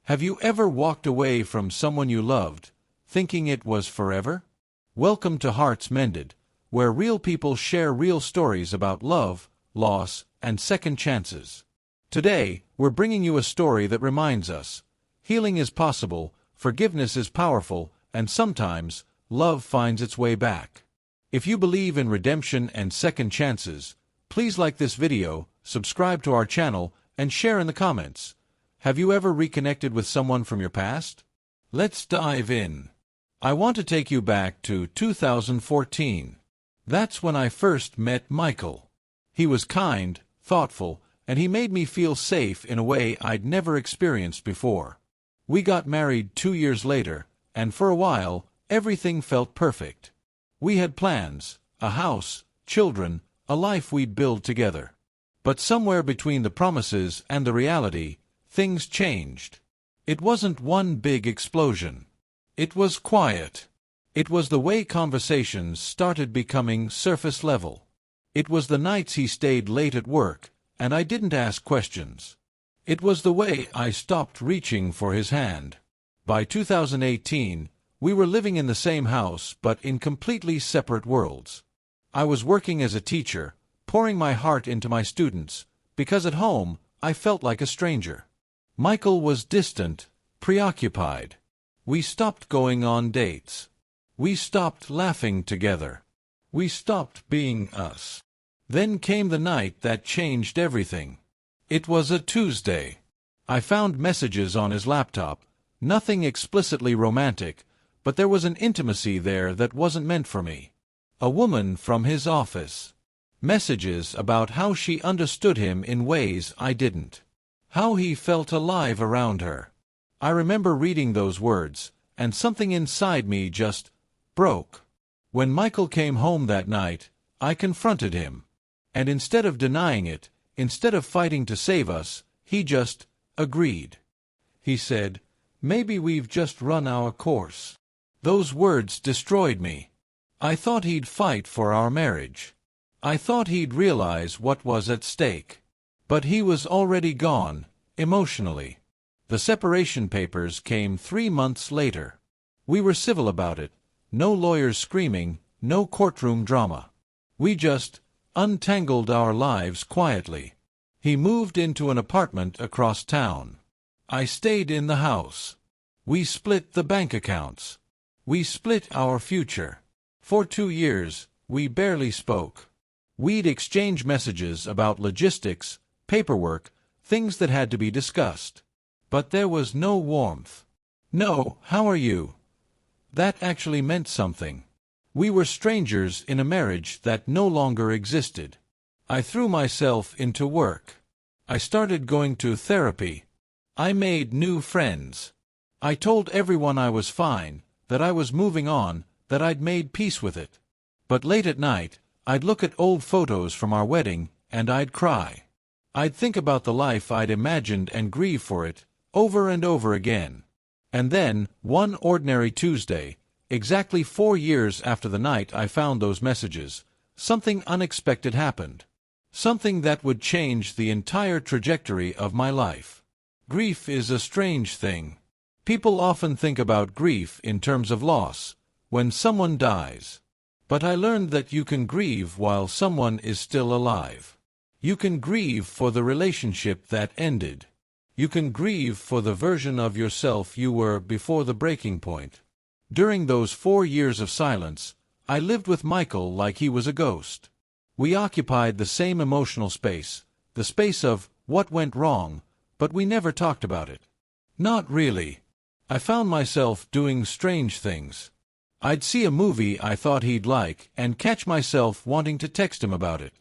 Have you ever walked away from someone you loved, thinking it was forever? Welcome to Hearts Mended, where real people share real stories about love, loss, and second chances. Today, we're bringing you a story that reminds us, healing is possible, forgiveness is powerful, and sometimes, love finds its way back. If you believe in redemption and second chances, please like this video, subscribe to our channel, and share in the comments. Have you ever reconnected with someone from your past? Let's dive in. I want to take you back to 2014. That's when I first met Michael. He was kind, thoughtful, and he made me feel safe in a way I'd never experienced before. We got married 2 years later, and for a while, everything felt perfect. We had plans, a house, children, a life we'd build together. But somewhere between the promises and the reality, things changed. It wasn't one big explosion. It was quiet. It was the way conversations started becoming surface level. It was the nights he stayed late at work, and I didn't ask questions. It was the way I stopped reaching for his hand. By 2018, we were living in the same house but in completely separate worlds. I was working as a teacher, pouring my heart into my students, because at home, I felt like a stranger. Michael was distant, preoccupied. We stopped going on dates. We stopped laughing together. We stopped being us. Then came the night that changed everything. It was a Tuesday. I found messages on his laptop, nothing explicitly romantic, but there was an intimacy there that wasn't meant for me. A woman from his office. Messages about how she understood him in ways I didn't. How he felt alive around her. I remember reading those words, and something inside me just broke. When Michael came home that night, I confronted him. And instead of denying it, instead of fighting to save us, he just agreed. He said, "Maybe we've just run our course." Those words destroyed me. I thought he'd fight for our marriage. I thought he'd realize what was at stake. But he was already gone, emotionally. The separation papers came 3 months later. We were civil about it. No lawyers screaming, no courtroom drama. We just untangled our lives quietly. He moved into an apartment across town. I stayed in the house. We split the bank accounts. We split our future. For 2 years, we barely spoke. We'd exchange messages about logistics, paperwork, things that had to be discussed. But there was no warmth. No, "How are you?" That actually meant something. We were strangers in a marriage that no longer existed. I threw myself into work. I started going to therapy. I made new friends. I told everyone I was fine, that I was moving on, that I'd made peace with it. But late at night, I'd look at old photos from our wedding, and I'd cry. I'd think about the life I'd imagined and grieve for it, over and over again. And then, one ordinary Tuesday, exactly 4 years after the night I found those messages, something unexpected happened. Something that would change the entire trajectory of my life. Grief is a strange thing. People often think about grief in terms of loss, when someone dies. But I learned that you can grieve while someone is still alive. You can grieve for the relationship that ended. You can grieve for the version of yourself you were before the breaking point. During those 4 years of silence, I lived with Michael like he was a ghost. We occupied the same emotional space, the space of what went wrong, but we never talked about it. Not really. I found myself doing strange things. I'd see a movie I thought he'd like and catch myself wanting to text him about it.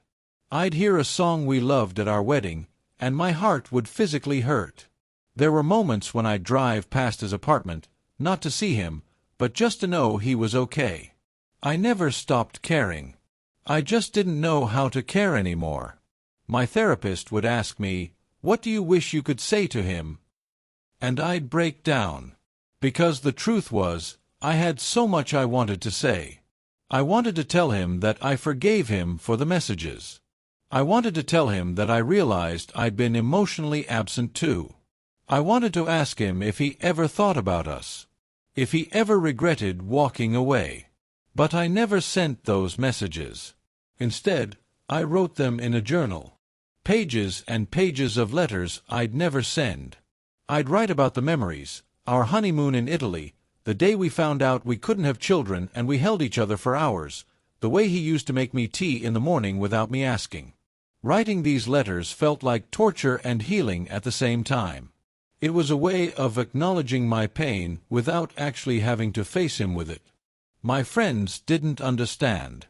I'd hear a song we loved at our wedding, and my heart would physically hurt. There were moments when I'd drive past his apartment, not to see him, but just to know he was okay. I never stopped caring. I just didn't know how to care anymore. My therapist would ask me, "What do you wish you could say to him?" And I'd break down. Because the truth was, I had so much I wanted to say. I wanted to tell him that I forgave him for the messages. I wanted to tell him that I realized I'd been emotionally absent too. I wanted to ask him if he ever thought about us, if he ever regretted walking away. But I never sent those messages. Instead, I wrote them in a journal. Pages and pages of letters I'd never send. I'd write about the memories, our honeymoon in Italy, the day we found out we couldn't have children and we held each other for hours, the way he used to make me tea in the morning without me asking. Writing these letters felt like torture and healing at the same time. It was a way of acknowledging my pain without actually having to face him with it. My friends didn't understand.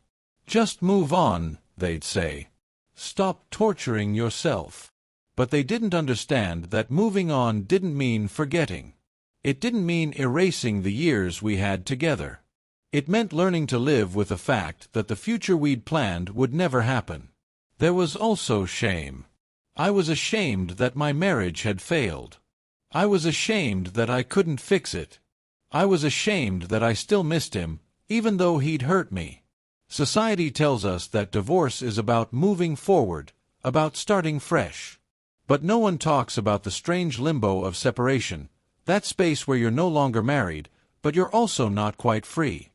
Just move on, they'd say. Stop torturing yourself. But they didn't understand that moving on didn't mean forgetting. It didn't mean erasing the years we had together. It meant learning to live with the fact that the future we'd planned would never happen. There was also shame. I was ashamed that my marriage had failed. I was ashamed that I couldn't fix it. I was ashamed that I still missed him, even though he'd hurt me. Society tells us that divorce is about moving forward, about starting fresh. But no one talks about the strange limbo of separation, that space where you're no longer married, but you're also not quite free.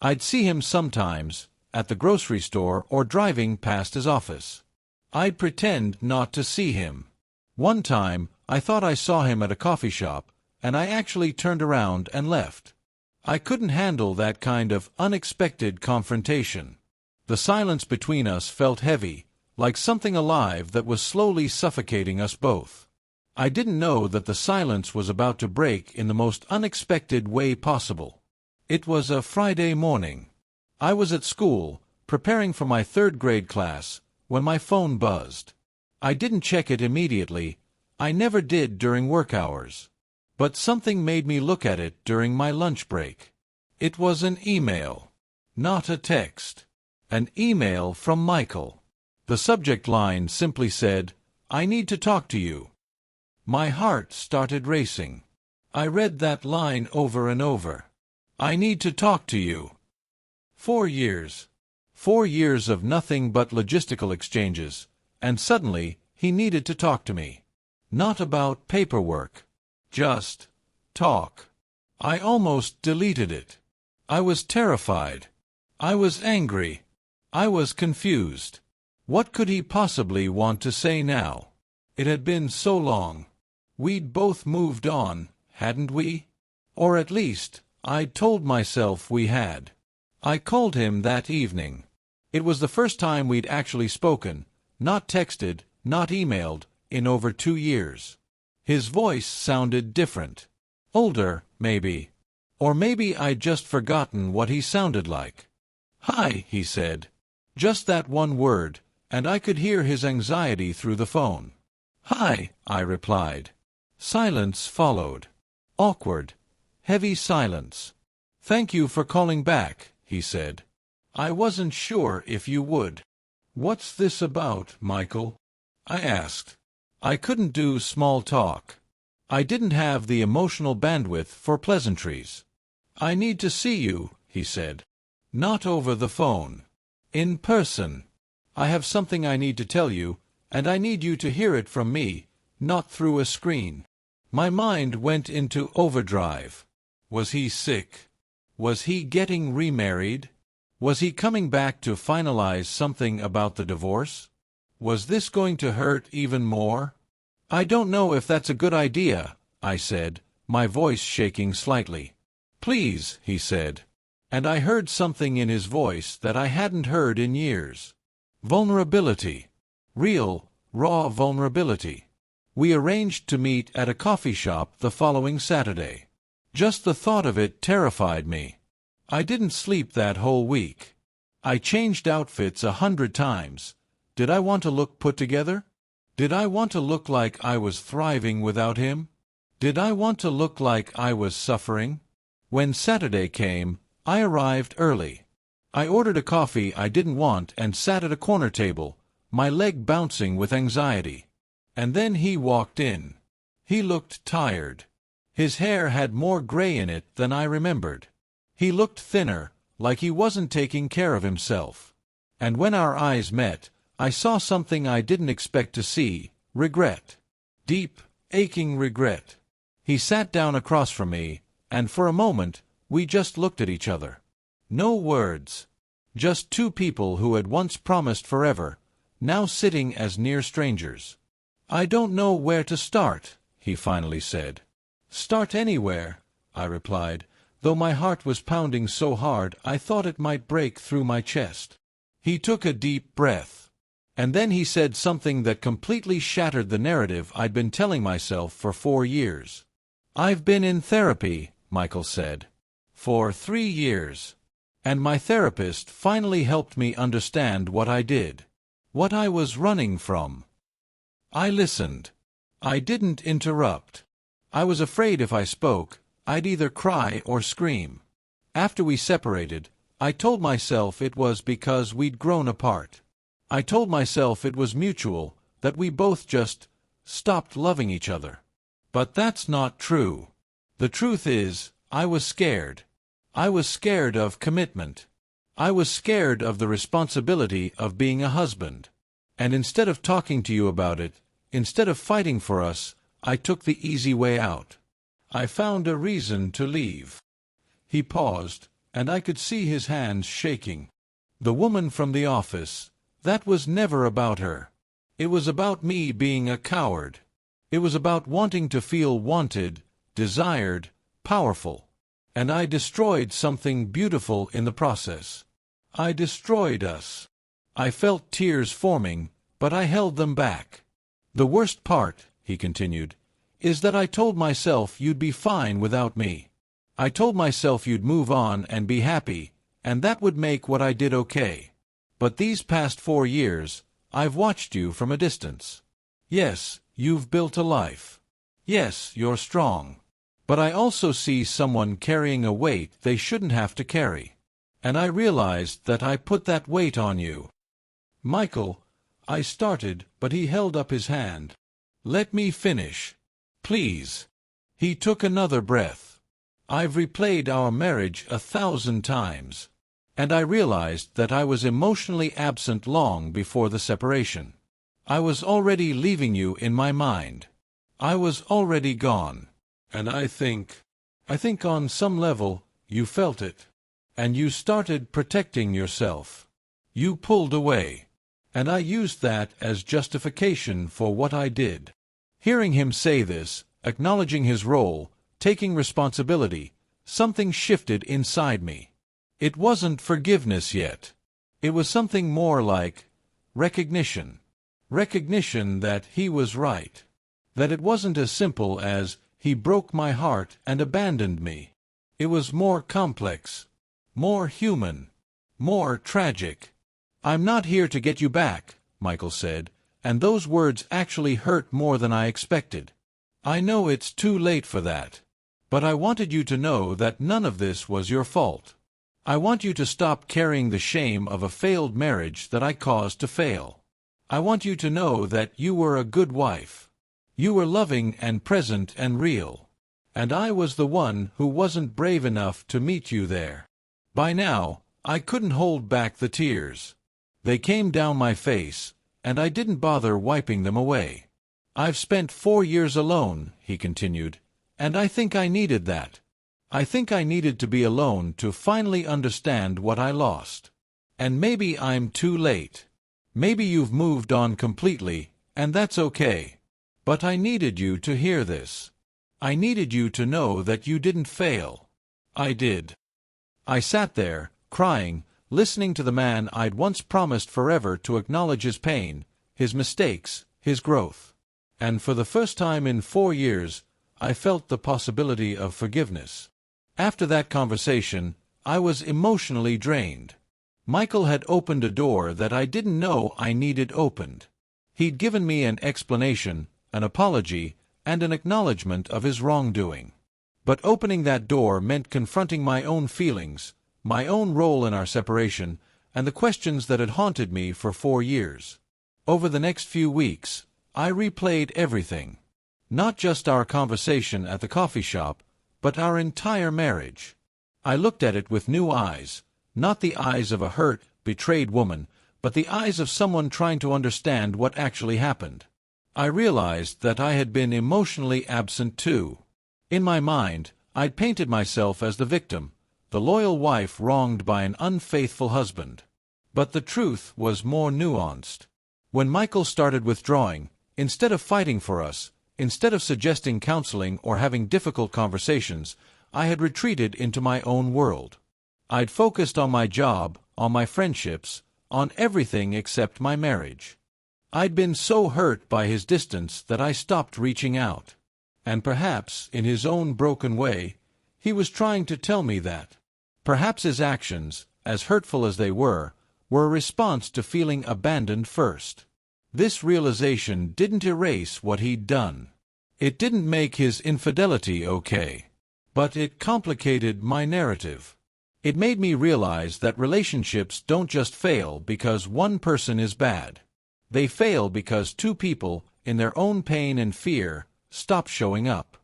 I'd see him sometimes, at the grocery store or driving past his office. I'd pretend not to see him. One time, I thought I saw him at a coffee shop, and I actually turned around and left. I couldn't handle that kind of unexpected confrontation. The silence between us felt heavy, like something alive that was slowly suffocating us both. I didn't know that the silence was about to break in the most unexpected way possible. It was a Friday morning. I was at school, preparing for my third-grade class, when my phone buzzed. I didn't check it immediately. I never did during work hours. But something made me look at it during my lunch break. It was an email. Not a text. An email from Michael. The subject line simply said, "I need to talk to you." My heart started racing. I read that line over and over. "I need to talk to you." 4 years. 4 years of nothing but logistical exchanges, and suddenly he needed to talk to me. Not about paperwork. Just talk. I almost deleted it. I was terrified. I was angry. I was confused. What could he possibly want to say now? It had been so long. We'd both moved on, hadn't we? Or at least, I'd told myself we had. I called him that evening. It was the first time we'd actually spoken, not texted, not emailed, in over 2 years. His voice sounded different. Older, maybe. Or maybe I'd just forgotten what he sounded like. "Hi," he said. Just that one word, and I could hear his anxiety through the phone. "Hi," I replied. Silence followed. Awkward, heavy silence. "Thank you for calling back," he said. "I wasn't sure if you would." "What's this about, Michael?" I asked. I couldn't do small talk. I didn't have the emotional bandwidth for pleasantries. "I need to see you," he said. "Not over the phone. In person. I have something I need to tell you, and I need you to hear it from me, not through a screen." My mind went into overdrive. Was he sick? Was he getting remarried? Was he coming back to finalize something about the divorce? Was this going to hurt even more? "I don't know if that's a good idea," I said, my voice shaking slightly. "Please," he said. And I heard something in his voice that I hadn't heard in years. Vulnerability. Real, raw vulnerability. We arranged to meet at a coffee shop the following Saturday. Just the thought of it terrified me. I didn't sleep that whole week. I changed outfits 100 times. Did I want to look put together? Did I want to look like I was thriving without him? Did I want to look like I was suffering? When Saturday came, I arrived early. I ordered a coffee I didn't want and sat at a corner table, my leg bouncing with anxiety. And then he walked in. He looked tired. His hair had more gray in it than I remembered. He looked thinner, like he wasn't taking care of himself. And when our eyes met, I saw something I didn't expect to see: regret. Deep, aching regret. He sat down across from me, and for a moment, we just looked at each other. No words. Just two people who had once promised forever, now sitting as near strangers. "I don't know where to start," he finally said. "Start anywhere," I replied, though my heart was pounding so hard I thought it might break through my chest. He took a deep breath. And then he said something that completely shattered the narrative I'd been telling myself for 4 years. "I've been in therapy," Michael said, "for 3 years. And my therapist finally helped me understand what I did. What I was running from." I listened. I didn't interrupt. I was afraid if I spoke, I'd either cry or scream. After we separated, I told myself it was because we'd grown apart. I told myself it was mutual, that we both just stopped loving each other. But that's not true. The truth is, I was scared. I was scared of commitment. I was scared of the responsibility of being a husband. And instead of talking to you about it, instead of fighting for us, I took the easy way out. I found a reason to leave. He paused, and I could see his hands shaking. The woman from the office, that was never about her. It was about me being a coward. It was about wanting to feel wanted, desired, powerful. And I destroyed something beautiful in the process. I destroyed us. I felt tears forming, but I held them back. "The worst part," he continued, "is that I told myself you'd be fine without me. I told myself you'd move on and be happy, and that would make what I did okay. But these past 4 years, I've watched you from a distance. Yes, you've built a life. Yes, you're strong. But I also see someone carrying a weight they shouldn't have to carry. And I realized that I put that weight on you." "Michael," I started, but he held up his hand. "Let me finish. Please." He took another breath. "I've replayed our marriage 1,000 times. And I realized that I was emotionally absent long before the separation. I was already leaving you in my mind. I was already gone. And I think on some level, you felt it. And you started protecting yourself. You pulled away. And I used that as justification for what I did." Hearing him say this, acknowledging his role, taking responsibility, something shifted inside me. It wasn't forgiveness yet. It was something more like recognition. Recognition that he was right. That it wasn't as simple as he broke my heart and abandoned me. It was more complex, more human, more tragic. "I'm not here to get you back," Michael said, and those words actually hurt more than I expected. "I know it's too late for that. But I wanted you to know that none of this was your fault. I want you to stop carrying the shame of a failed marriage that I caused to fail. I want you to know that you were a good wife. You were loving and present and real. And I was the one who wasn't brave enough to meet you there." By now, I couldn't hold back the tears. They came down my face, and I didn't bother wiping them away. "I've spent 4 years alone," he continued, "and I think I needed that. I think I needed to be alone to finally understand what I lost. And maybe I'm too late. Maybe you've moved on completely, and that's okay. But I needed you to hear this. I needed you to know that you didn't fail. I did." I sat there, crying, listening to the man I'd once promised forever to acknowledge his pain, his mistakes, his growth. And for the first time in 4 years, I felt the possibility of forgiveness. After that conversation, I was emotionally drained. Michael had opened a door that I didn't know I needed opened. He'd given me an explanation, an apology, and an acknowledgement of his wrongdoing. But opening that door meant confronting my own feelings, my own role in our separation, and the questions that had haunted me for 4 years. Over the next few weeks, I replayed everything. Not just our conversation at the coffee shop, but our entire marriage. I looked at it with new eyes, not the eyes of a hurt, betrayed woman, but the eyes of someone trying to understand what actually happened. I realized that I had been emotionally absent too. In my mind, I'd painted myself as the victim, the loyal wife wronged by an unfaithful husband. But the truth was more nuanced. When Michael started withdrawing, instead of fighting for us, instead of suggesting counseling or having difficult conversations, I had retreated into my own world. I'd focused on my job, on my friendships, on everything except my marriage. I'd been so hurt by his distance that I stopped reaching out. And perhaps, in his own broken way, he was trying to tell me that. Perhaps his actions, as hurtful as they were a response to feeling abandoned first. This realization didn't erase what he'd done. It didn't make his infidelity okay. But it complicated my narrative. It made me realize that relationships don't just fail because one person is bad. They fail because two people, in their own pain and fear, stop showing up.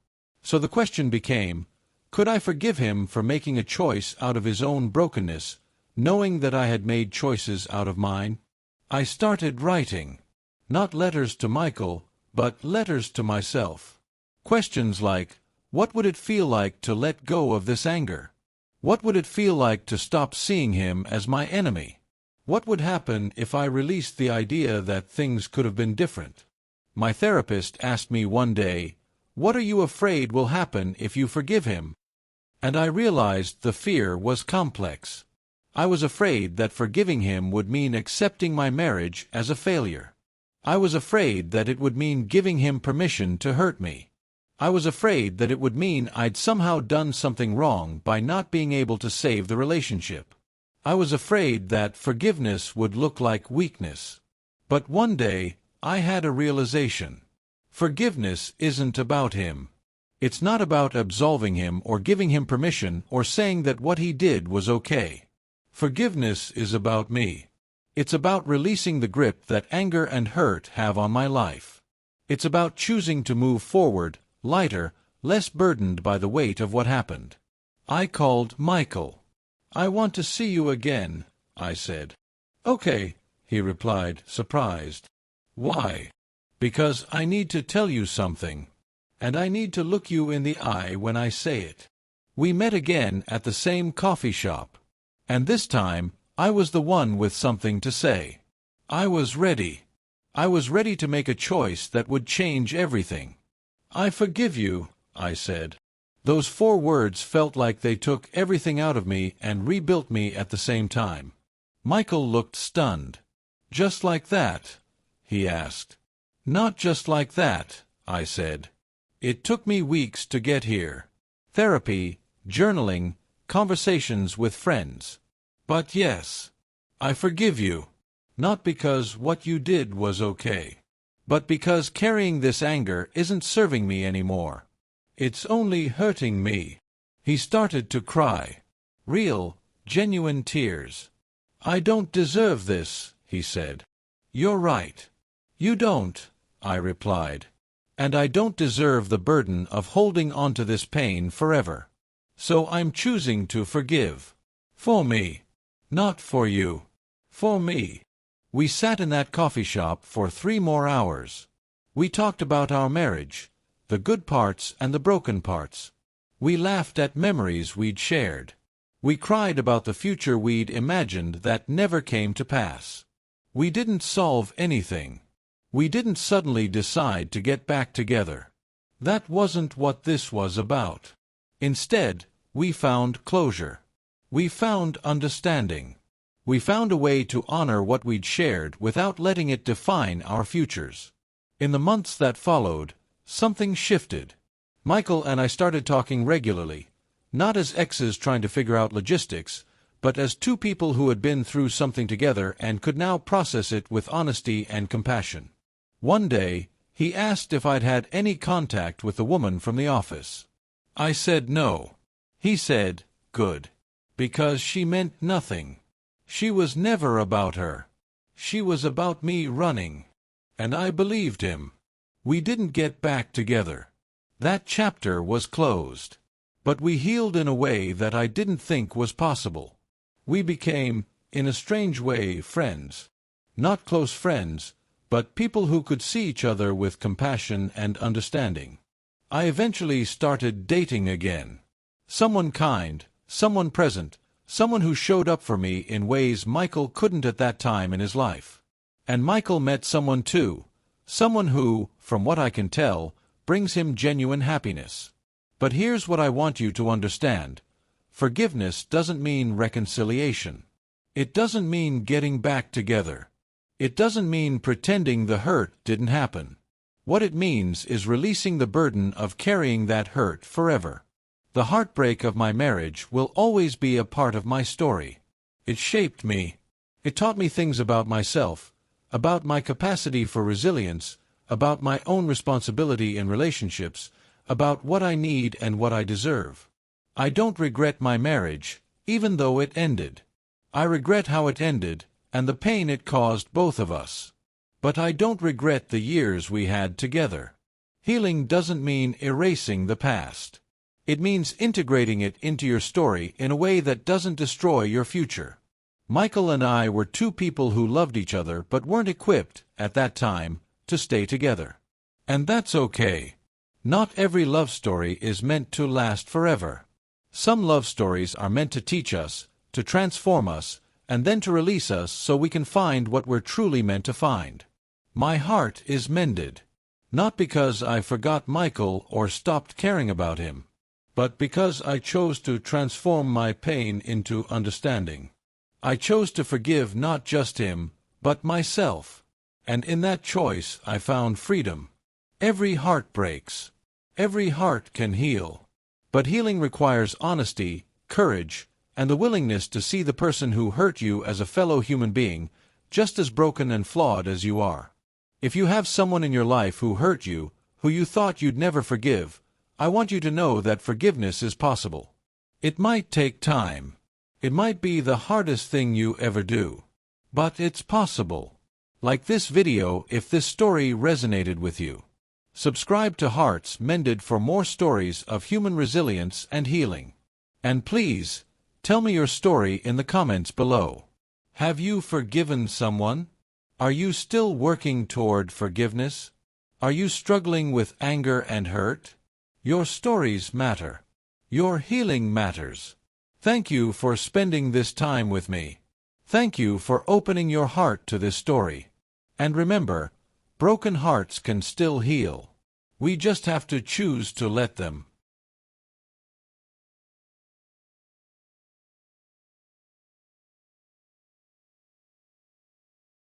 So the question became, could I forgive him for making a choice out of his own brokenness, knowing that I had made choices out of mine? I started writing. Not letters to Michael, but letters to myself. Questions like, what would it feel like to let go of this anger? What would it feel like to stop seeing him as my enemy? What would happen if I released the idea that things could have been different? My therapist asked me one day, what are you afraid will happen if you forgive him? And I realized the fear was complex. I was afraid that forgiving him would mean accepting my marriage as a failure. I was afraid that it would mean giving him permission to hurt me. I was afraid that it would mean I'd somehow done something wrong by not being able to save the relationship. I was afraid that forgiveness would look like weakness. But one day, I had a realization. Forgiveness isn't about him. It's not about absolving him or giving him permission or saying that what he did was okay. Forgiveness is about me. It's about releasing the grip that anger and hurt have on my life. It's about choosing to move forward, lighter, less burdened by the weight of what happened. I called Michael. I want to see you again, I said. Okay, he replied, surprised. Why? Because I need to tell you something. And I need to look you in the eye when I say it. We met again at the same coffee shop. And this time, I was the one with something to say. I was ready. I was ready to make a choice that would change everything. I forgive you, I said. Those 4 words felt like they took everything out of me and rebuilt me at the same time. Michael looked stunned. Just like that? He asked. Not just like that, I said. It took me weeks to get here. Therapy, journaling, conversations with friends. But yes, I forgive you. Not because what you did was okay, but because carrying this anger isn't serving me anymore. It's only hurting me. He started to cry. Real, genuine tears. I don't deserve this, he said. You're right. You don't, I replied. And I don't deserve the burden of holding onto this pain forever. So I'm choosing to forgive. For me. Not for you. For me. We sat in that coffee shop for 3 more hours. We talked about our marriage, the good parts and the broken parts. We laughed at memories we'd shared. We cried about the future we'd imagined that never came to pass. We didn't solve anything. We didn't suddenly decide to get back together. That wasn't what this was about. Instead, we found closure. We found understanding. We found a way to honor what we'd shared without letting it define our futures. In the months that followed, something shifted. Michael and I started talking regularly, not as exes trying to figure out logistics, but as 2 people who had been through something together and could now process it with honesty and compassion. One day, he asked if I'd had any contact with the woman from the office. I said no. He said, good. Because she meant nothing. She was never about her. She was about me running. And I believed him. We didn't get back together. That chapter was closed. But we healed in a way that I didn't think was possible. We became, in a strange way, friends. Not close friends, but people who could see each other with compassion and understanding. I eventually started dating again. Someone kind, someone present, someone who showed up for me in ways Michael couldn't at that time in his life. And Michael met someone too, someone who, from what I can tell, brings him genuine happiness. But here's what I want you to understand. Forgiveness doesn't mean reconciliation. It doesn't mean getting back together. It doesn't mean pretending the hurt didn't happen. What it means is releasing the burden of carrying that hurt forever. The heartbreak of my marriage will always be a part of my story. It shaped me. It taught me things about myself, about my capacity for resilience, about my own responsibility in relationships, about what I need and what I deserve. I don't regret my marriage, even though it ended. I regret how it ended, and the pain it caused both of us. But I don't regret the years we had together. Healing doesn't mean erasing the past. It means integrating it into your story in a way that doesn't destroy your future. Michael and I were two people who loved each other but weren't equipped, at that time, to stay together. And that's okay. Not every love story is meant to last forever. Some love stories are meant to teach us, to transform us, and then to release us so we can find what we're truly meant to find. My heart is mended. Not because I forgot Michael or stopped caring about him, but because I chose to transform my pain into understanding. I chose to forgive not just him, but myself. And in that choice I found freedom. Every heart breaks. Every heart can heal. But healing requires honesty, courage, and the willingness to see the person who hurt you as a fellow human being, just as broken and flawed as you are. If you have someone in your life who hurt you, who you thought you'd never forgive, I want you to know that forgiveness is possible. It might take time. It might be the hardest thing you ever do. But it's possible. Like this video if this story resonated with you. Subscribe to Hearts Mended for more stories of human resilience and healing. And please, tell me your story in the comments below. Have you forgiven someone? Are you still working toward forgiveness? Are you struggling with anger and hurt? Your stories matter. Your healing matters. Thank you for spending this time with me. Thank you for opening your heart to this story. And remember, broken hearts can still heal. We just have to choose to let them.